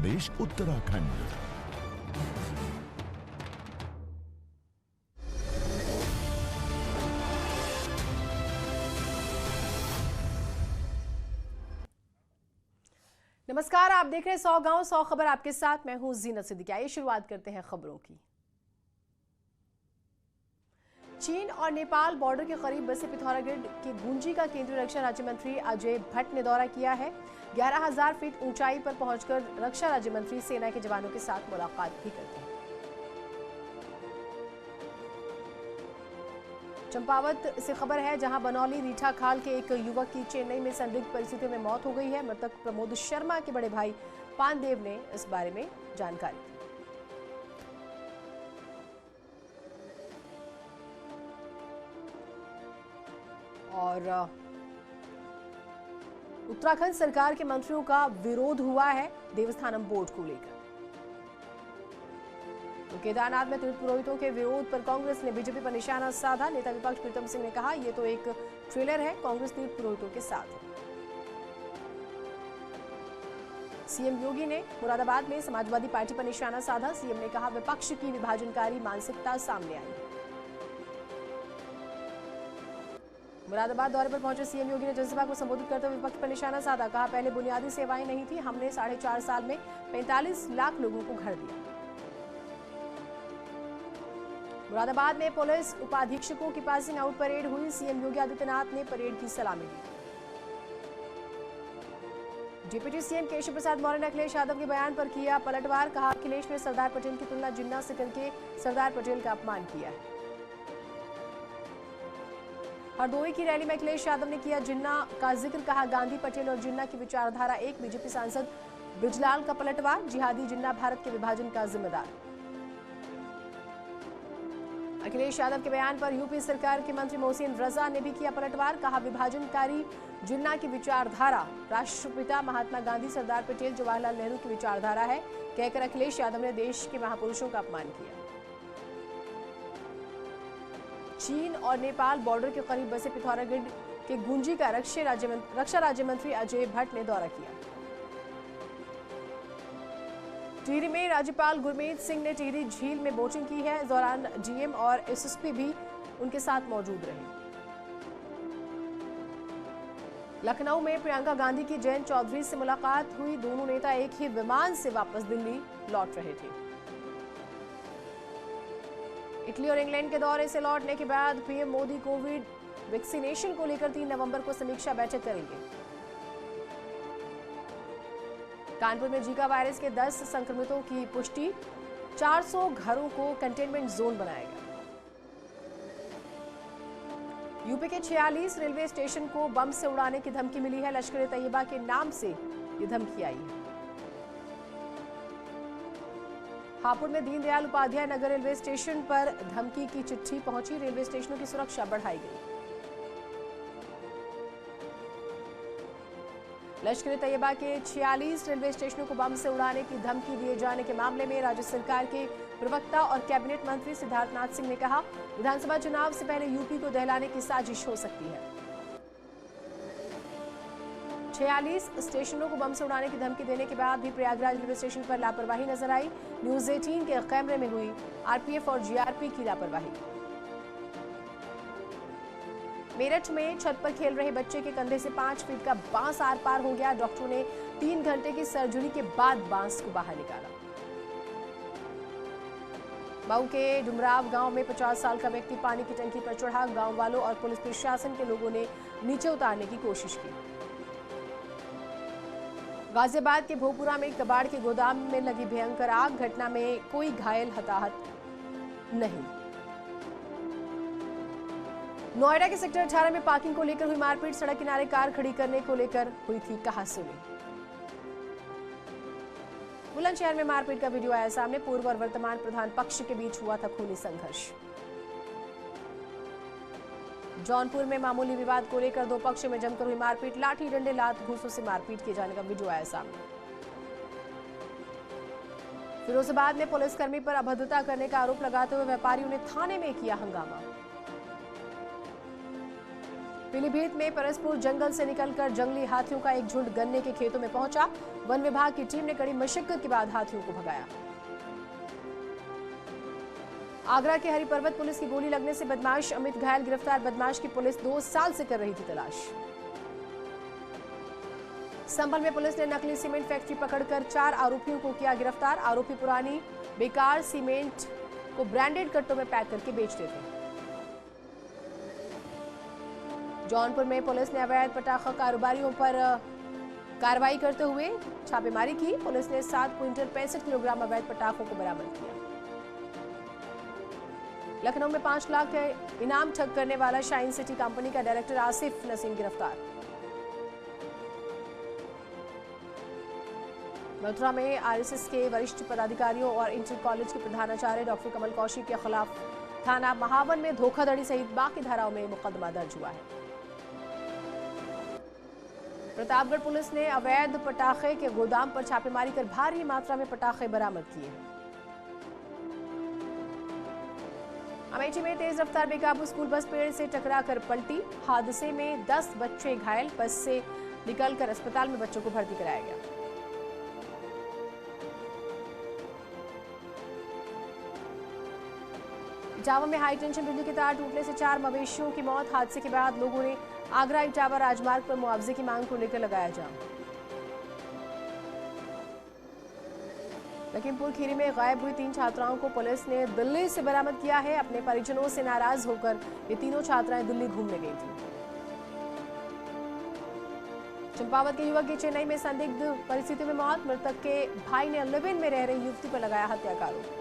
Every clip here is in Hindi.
प्रदेश उत्तराखंड। नमस्कार, आप देख रहे हैं 100 गांव 100 खबर। आपके साथ मैं हूं जीनत सिद्दीकी। आइए शुरुआत करते हैं खबरों की। चीन और नेपाल बॉर्डर के करीब बसे पिथौरागढ़ के गुंजी का केंद्रीय रक्षा राज्य मंत्री अजय भट्ट ने दौरा किया है। 11,000 फीट ऊंचाई पर पहुंचकर रक्षा राज्य मंत्री सेना के जवानों के साथ मुलाकात भी करते हैं। चंपावत से खबर है, जहां बनौली रीठा खाल के एक युवक की चेन्नई में संदिग्ध परिस्थितियों में मौत हो गई है। मृतक प्रमोद शर्मा के बड़े भाई पानदेव ने इस बारे में जानकारी दी। और उत्तराखंड सरकार के मंत्रियों का विरोध हुआ है देवस्थानम बोर्ड को लेकर। तो केदारनाथ में तीर्थ पुरोहितों के विरोध पर कांग्रेस ने बीजेपी पर निशाना साधा। नेता विपक्ष प्रीतम सिंह ने कहा, यह तो एक ट्रेलर है, कांग्रेस तीर्थ पुरोहितों के साथ है। सीएम योगी ने मुरादाबाद में समाजवादी पार्टी पर निशाना साधा। सीएम ने कहा, विपक्ष की विभाजनकारी मानसिकता सामने आई है। मुरादाबाद दौरे पर पहुंचे सीएम योगी ने जनसभा को संबोधित करते हुए विपक्ष पर निशाना साधा। कहा, पहले बुनियादी सेवाएं नहीं थी, हमने 4.5 साल में 45 लाख लोगों को घर दिया। मुरादाबाद में पुलिस उपाधीक्षकों की पासिंग आउट परेड हुई। सीएम योगी आदित्यनाथ ने परेड की सलामी ली। डिप्टी सीएम केशव प्रसाद मौर्य ने अखिलेश यादव के बयान पर किया पलटवार। कहा, अखिलेश ने सरदार पटेल की तुलना जिन्ना से करके सरदार पटेल का अपमान किया है। हरदोई की रैली में अखिलेश यादव ने किया जिन्ना का जिक्र। कहा, गांधी पटेल और जिन्ना की विचारधारा एक। बीजेपी सांसद ब्रिजलाल का पलटवार। जिहादी जिन्ना भारत के विभाजन का जिम्मेदार। अखिलेश यादव के बयान पर यूपी सरकार के मंत्री मोहसिन रजा ने भी किया पलटवार। कहा, विभाजनकारी जिन्ना की विचारधारा राष्ट्रपिता महात्मा गांधी, सरदार पटेल, जवाहरलाल नेहरू की विचारधारा है, कहकर अखिलेश यादव ने देश के महापुरुषों का अपमान किया। चीन और नेपाल बॉर्डर के करीब बसे पिथौरागढ़ के गुंजी का रक्षा राज्य मंत्री अजय भट्ट ने दौरा किया। टिहरी में राज्यपाल गुरमीत सिंह ने टिहरी झील में बोटिंग की है। इस दौरान डीएम और एसएसपी भी उनके साथ मौजूद रहे। लखनऊ में प्रियंका गांधी की जयंत चौधरी से मुलाकात हुई। दोनों नेता एक ही विमान से वापस दिल्ली लौट रहे थे। इटली और इंग्लैंड के दौरे से लौटने के बाद पीएम मोदी कोविड वैक्सीनेशन को लेकर 3 नवंबर को समीक्षा बैठक करेंगे। कानपुर में जीका वायरस के 10 संक्रमितों की पुष्टि। 400 घरों को कंटेनमेंट जोन बनाया गया। यूपी के 46 रेलवे स्टेशन को बम से उड़ाने की धमकी मिली है। लश्कर-ए-तैयबा के नाम से ये धमकी आई है। हापुड़ में दीनदयाल उपाध्याय नगर रेलवे स्टेशन पर धमकी की चिट्ठी पहुंची। रेलवे स्टेशनों की सुरक्षा बढ़ाई गई। लश्कर-ए-तैयबा के 46 रेलवे स्टेशनों को बम से उड़ाने की धमकी दिए जाने के मामले में राज्य सरकार के प्रवक्ता और कैबिनेट मंत्री सिद्धार्थनाथ सिंह ने कहा, विधानसभा चुनाव से पहले यूपी को दहलाने की साजिश हो सकती है। 46 स्टेशनों को बम से उड़ाने की धमकी देने के बाद भी प्रयागराज रेलवे स्टेशन पर लापरवाही नजर आई। न्यूज 18 के कैमरे में हुई आरपीएफ और जीआरपी की लापरवाही। मेरठ में छत पर खेल रहे बच्चे के कंधे से 5 फीट का बांस आर पार हो गया। डॉक्टरों ने 3 घंटे की सर्जरी के बाद बांस को बाहर निकाला। मऊ के डुमराव गांव में 50 साल का व्यक्ति पानी की टंकी पर चढ़ा। गांव वालों और पुलिस प्रशासन के लोगों ने नीचे उतारने की कोशिश की। गाजियाबाद के भोपुरा में कबाड़ के गोदाम में लगी भयंकर आग। घटना में कोई घायल हताहत नहीं। नोएडा के सेक्टर 18 में पार्किंग को लेकर हुई मारपीट। सड़क किनारे कार खड़ी करने को लेकर हुई थी कहासुनी। बुलंदशहर में मारपीट का वीडियो आया सामने। पूर्व और वर्तमान प्रधान पक्ष के बीच हुआ था खूनी संघर्ष। जौनपुर में मामूली विवाद को लेकर 2 पक्षों में जमकर हुई मारपीट। लाठी डंडे लात घूंसों से मारपीट किए जाने का वीडियो आया सामने। फिरोजाबाद में पुलिसकर्मी पर अभद्रता करने का आरोप लगाते हुए व्यापारियों ने थाने में किया हंगामा। पीलीभीत में परसपुर जंगल से निकलकर जंगली हाथियों का एक झुंड गन्ने के खेतों में पहुंचा। वन विभाग की टीम ने कड़ी मशक्कत के बाद हाथियों को भगाया। आगरा के हरि पर्वत पुलिस की गोली लगने से बदमाश अमित घायल, गिरफ्तार बदमाश की पुलिस 2 साल से कर रही थी तलाश। संभल में पुलिस ने नकली सीमेंट फैक्ट्री पकड़कर 4 आरोपियों को किया गिरफ्तार। आरोपी पुरानी बेकार सीमेंट को ब्रांडेड कट्टों में पैक करके बेचते थे। जौनपुर में पुलिस ने अवैध पटाखा कारोबारियों पर कार्रवाई करते हुए छापेमारी की। पुलिस ने 7 क्विंटल 65 किलोग्राम अवैध पटाखों को बरामद किया। लखनऊ में 5 लाख के इनाम ठग करने वाला शाइन सिटी कंपनी का डायरेक्टर आसिफ नसीम गिरफ्तार। मथुरा में आरएसएस के वरिष्ठ पदाधिकारियों और इंटर कॉलेज के प्रधानाचार्य डॉक्टर कमल कौशिक के खिलाफ थाना महावन में धोखाधड़ी सहित बाकी धाराओं में मुकदमा दर्ज हुआ है। प्रतापगढ़ पुलिस ने अवैध पटाखे के गोदाम पर छापेमारी कर भारी मात्रा में पटाखे बरामद किए। अमेठी में तेज रफ्तार बेकाबू स्कूल बस पेड़ से टकराकर पलटी। हादसे में 10 बच्चे घायल, बस से निकलकर अस्पताल में बच्चों को भर्ती कराया गया। इटावा में हाई टेंशन बिजली के तार टूटने से 4 मवेशियों की मौत। हादसे के बाद लोगों ने आगरा इटावा राजमार्ग पर मुआवजे की मांग को लेकर लगाया जाम। लखीमपुर खीरी में गायब हुई 3 छात्राओं को पुलिस ने दिल्ली से बरामद किया है। अपने परिजनों से नाराज होकर ये तीनों छात्राएं दिल्ली घूमने गई थीं। चंपावत के युवक की चेन्नई में संदिग्ध परिस्थितियों में मौत। मृतक के भाई ने लिव इन में रह रही युवती पर लगाया हत्या का आरोप।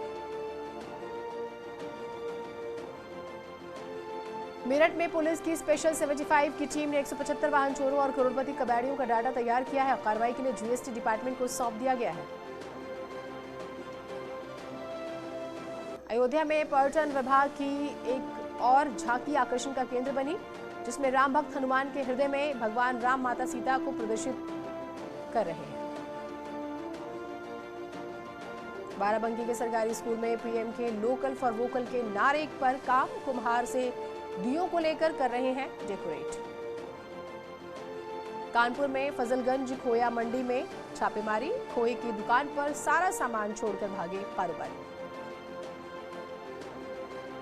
मेरठ में पुलिस की स्पेशल 75 की टीम ने 175 वाहन चोरों और करोड़पति कबाड़ियों का डाटा तैयार किया है। कार्रवाई के लिए जीएसटी डिपार्टमेंट को सौंप दिया गया है। अयोध्या में पर्यटन विभाग की एक और झांकी आकर्षण का केंद्र बनी, जिसमें राम भक्त हनुमान के हृदय में भगवान राम माता सीता को प्रदर्शित कर रहे हैं। बाराबंकी के सरकारी स्कूल में पीएम के लोकल फॉर वोकल के नारे पर काम कुम्हार से दियों को लेकर कर रहे हैं डेकोरेट। कानपुर में फजलगंज खोया मंडी में छापेमारी। खोए की दुकान पर सारा सामान छोड़कर भागे कारोबारी।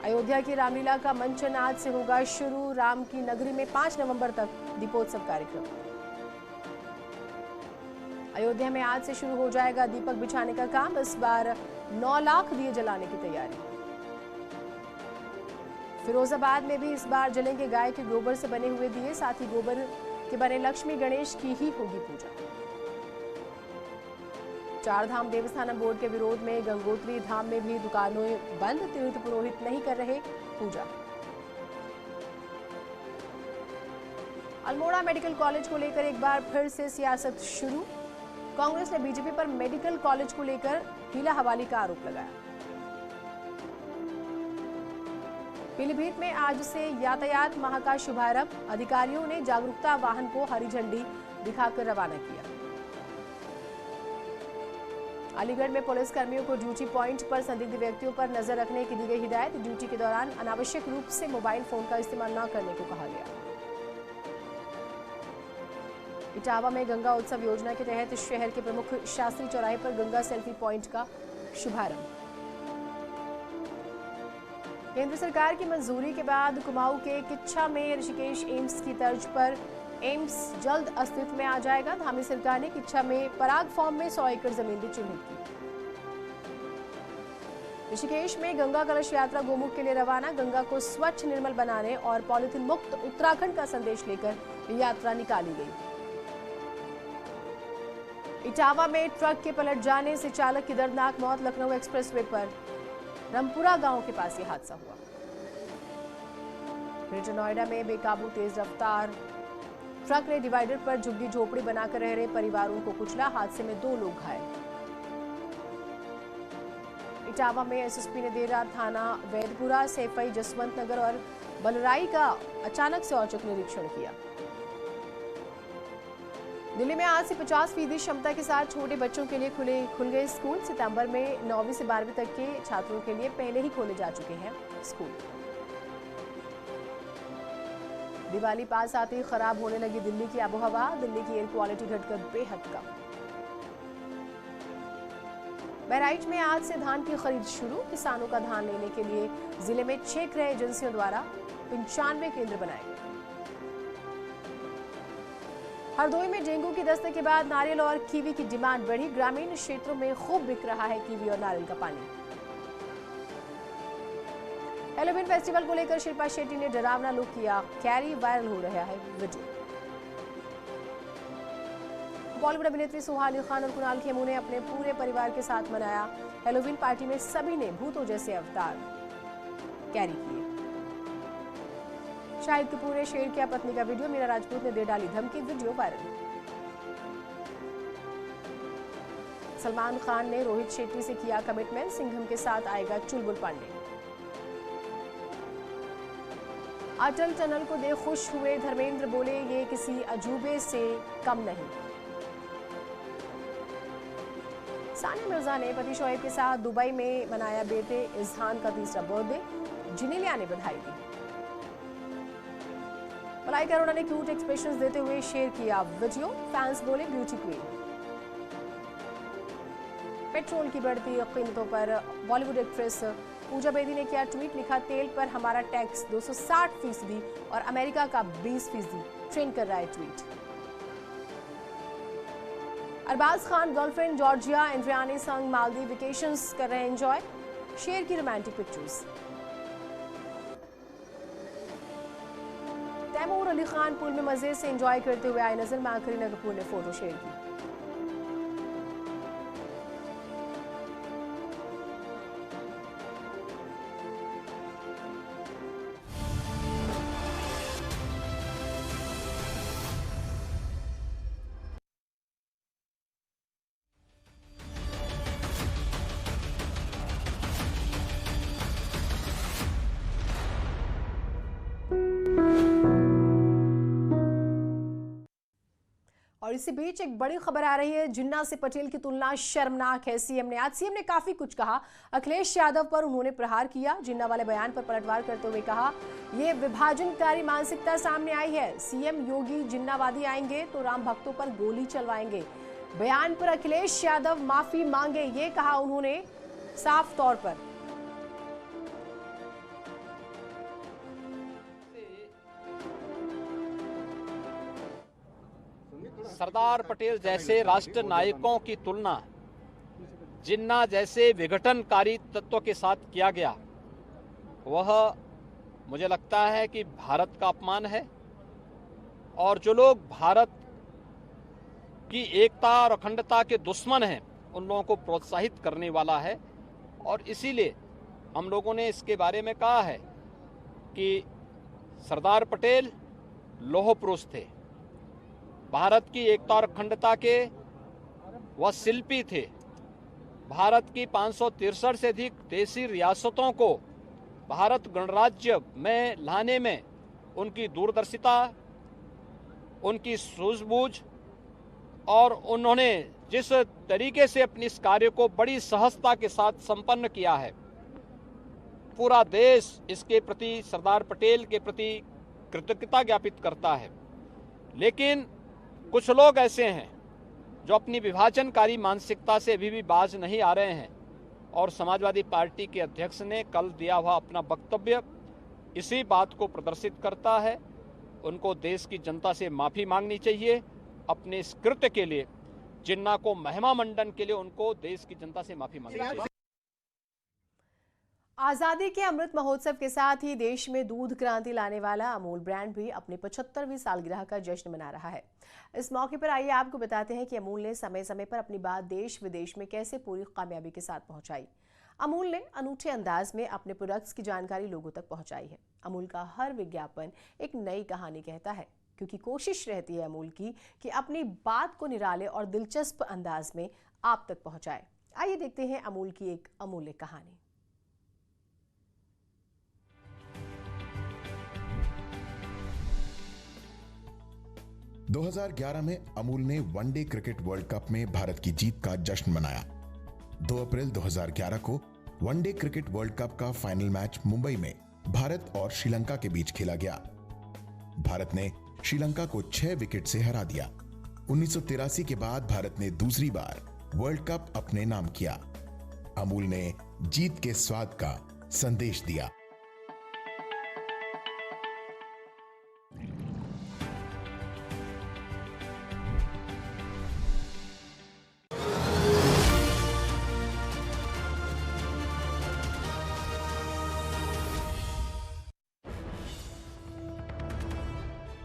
अयोध्या की रामलीला का मंचन आज से होगा शुरू। राम की नगरी में 5 नवंबर तक दीपोत्सव कार्यक्रम। अयोध्या में आज से शुरू हो जाएगा दीपक बिछाने का काम। इस बार 9 लाख दिए जलाने की तैयारी। फिरोजाबाद में भी इस बार जलेंगे गाय के गोबर से बने हुए दिए। साथ ही गोबर के बने लक्ष्मी गणेश की ही होगी पूजा। चारधाम देवस्थानम बोर्ड के विरोध में गंगोत्री धाम में भी दुकानें बंद। तीर्थ पुरोहित नहीं कर रहे पूजा। अल्मोड़ा मेडिकल कॉलेज को लेकर एक बार फिर से सियासत शुरू। कांग्रेस ने बीजेपी पर मेडिकल कॉलेज को लेकर हीला हवाली का आरोप लगाया। पीलीभीत में आज से यातायात माह का शुभारंभ। अधिकारियों ने जागरूकता वाहन को हरी झंडी दिखाकर रवाना किया। अलीगढ़ में पुलिस कर्मियों को ड्यूटी पॉइंट पर संदिग्ध व्यक्तियों पर नजर रखने की दी गई हिदायत। ड्यूटी के दौरान अनावश्यक रूप से मोबाइल फोन का इस्तेमाल न करने को कहा गया। इटावा में गंगा उत्सव योजना के तहत शहर के प्रमुख शास्त्री चौराहे पर गंगा सेल्फी पॉइंट का शुभारंभ। केंद्र सरकार की मंजूरी के बाद कुमाऊं के किच्छा में ऋषिकेश एम्स की तर्ज पर एम्स जल्द अस्तित्व में आ जाएगा। धामी सरकार ने किच्छा में पराग फॉर्म में 100 एकड़ जमीन भी चिन्हित की। ऋषिकेश में गंगा कलश यात्रा गोमुख के लिए रवाना। गंगा को स्वच्छ निर्मल बनाने और पॉलिथीन मुक्त उत्तराखंड का संदेश लेकर यात्रा निकाली गई। इटावा में ट्रक के पलट जाने से चालक की दर्दनाक मौत। लखनऊ एक्सप्रेसवे पर रामपुरा गांव के पास यह हादसा हुआ। ग्रेटर नोएडा में बेकाबू तेज रफ्तार ट्रक ने डिवाइडर पर झुग्गी झोपड़ी बनाकर रह रहे परिवारों को कुचला। हादसे में 2 लोग घायल। इटावा में एसएसपी ने देर रात थाना वैदपुरा, सैफई, जसवंत नगर और बलराई का अचानक से औचक निरीक्षण किया। दिल्ली में आज से 50% क्षमता के साथ छोटे बच्चों के लिए खुल गए स्कूल। सितंबर में 9वीं से 12वीं तक के छात्रों के लिए पहले ही खोले जा चुके हैं स्कूल। दिवाली पास आते ही खराब होने लगी दिल्ली की आबोहवा। दिल्ली की एयर क्वालिटी घटकर बेहद कम। बहराइच में आज से धान की खरीद शुरू। किसानों का धान लेने के लिए जिले में 6 क्रय एजेंसियों द्वारा 95 केंद्र बनाए गए। हरदोई में डेंगू की दस्तक के बाद नारियल और कीवी की डिमांड बढ़ी। ग्रामीण क्षेत्रों में खूब बिक रहा है कीवी और नारियल का पानी। हैलोवीन फेस्टिवल को लेकर शिल्पा शेट्टी ने डरावना लुक किया। कैरी वायरल हो रहा है वीडियो। बॉलीवुड अभिनेत्री सुहानी खान और कुणाल खेमू ने अपने पूरे परिवार के साथ मनाया हैलोवीन पार्टी में सभी ने भूतों जैसे अवतार कैरी किए। शाहिद कपूर ने शेर किया पत्नी का वीडियो। मीरा राजपूत ने दे डाली धमकी, वीडियो वायरल। सलमान खान ने रोहित शेट्टी से किया कमिटमेंट। सिंघम के साथ आएगा चुलबुल पांडे। अटल टनल को देख खुश हुए धर्मेंद्र, बोले ये किसी अजूबे से कम नहीं। सानिया मिर्जा ने पति शोएब के साथ दुबई में मनाया बेटे इज़हान का तीसरा बर्थडे। जिनेलिया ने बधाई दी। मलाइका अरोड़ा ने क्यूट एक्सप्रेशंस देते हुए शेयर किया वीडियो। फैंस बोले ब्यूटी क्वीन। पेट्रोल की बढ़ती कीमतों पर बॉलीवुड एक्ट्रेस पूजा बेदी ने किया ट्वीट। लिखा तेल पर हमारा टैक्स 260% और अमेरिका का 20%। ट्रेंड कर रहा है tweet. Arbaaz Khan girlfriend Georgia Andriani संग मालदीव वेकेशंस कर रहे हैं एंजॉय। शेयर की romantic pictures. Taimur Ali Khan pool में मजे से एंजॉय करते हुए आए नजर। मां करीना कपूर ने फोटो शेयर की। और इसी बीच एक बड़ी खबर आ रही है। जिन्ना से पटेल की तुलना शर्मनाक है। सीएम ने काफी कुछ कहा। अखिलेश यादव पर उन्होंने प्रहार किया। जिन्ना वाले बयान पर पलटवार करते हुए कहा यह विभाजनकारी मानसिकता सामने आई है। सीएम योगी जिन्नावादी आएंगे तो राम भक्तों पर गोली चलवाएंगे। बयान पर अखिलेश यादव माफी मांगे, ये कहा उन्होंने साफ तौर पर। सरदार पटेल जैसे राष्ट्र नायकों की तुलना जिन्ना जैसे विघटनकारी तत्व के साथ किया गया, वह मुझे लगता है कि भारत का अपमान है। और जो लोग भारत की एकता और अखंडता के दुश्मन हैं, उन लोगों को प्रोत्साहित करने वाला है। और इसीलिए हम लोगों ने इसके बारे में कहा है कि सरदार पटेल लौह पुरुष थे, भारत की एकता और अखंडता के वह शिल्पी थे। भारत की 563 से अधिक देशी रियासतों को भारत गणराज्य में लाने में उनकी दूरदर्शिता, उनकी सूझबूझ और उन्होंने जिस तरीके से अपने इस कार्य को बड़ी सहजता के साथ संपन्न किया है, पूरा देश इसके प्रति सरदार पटेल के प्रति कृतज्ञता ज्ञापित करता है। लेकिन कुछ लोग ऐसे हैं जो अपनी विभाजनकारी मानसिकता से अभी भी बाज नहीं आ रहे हैं। और समाजवादी पार्टी के अध्यक्ष ने कल दिया हुआ अपना वक्तव्य इसी बात को प्रदर्शित करता है। उनको देश की जनता से माफ़ी मांगनी चाहिए अपने इस कृत्य के लिए। जिन्ना को महिमा मंडन के लिए उनको देश की जनता से माफ़ी मांगनी चाहिए। आजादी के अमृत महोत्सव के साथ ही देश में दूध क्रांति लाने वाला अमूल ब्रांड भी अपनी 75वीं सालगिरह का जश्न मना रहा है। इस मौके पर आइए आपको बताते हैं कि अमूल ने समय समय पर अपनी बात देश विदेश में कैसे पूरी कामयाबी के साथ पहुंचाई। अमूल ने अनूठे अंदाज में अपने प्रोडक्ट्स की जानकारी लोगों तक पहुंचाई है। अमूल का हर विज्ञापन एक नई कहानी कहता है, क्योंकि कोशिश रहती है अमूल की कि अपनी बात को निराले और दिलचस्प अंदाज में आप तक पहुंचाए। आइए देखते हैं अमूल की एक अमूल्य कहानी। 2011 में अमूल ने वनडे क्रिकेट वर्ल्ड कप में भारत की जीत का जश्न मनाया। 2 अप्रैल 2011 को वनडे क्रिकेट वर्ल्ड कप का फाइनल मैच मुंबई में भारत और श्रीलंका के बीच खेला गया। भारत ने श्रीलंका को 6 विकेट से हरा दिया। 1983 के बाद भारत ने दूसरी बार वर्ल्ड कप अपने नाम किया। अमूल ने जीत के स्वाद का संदेश दिया।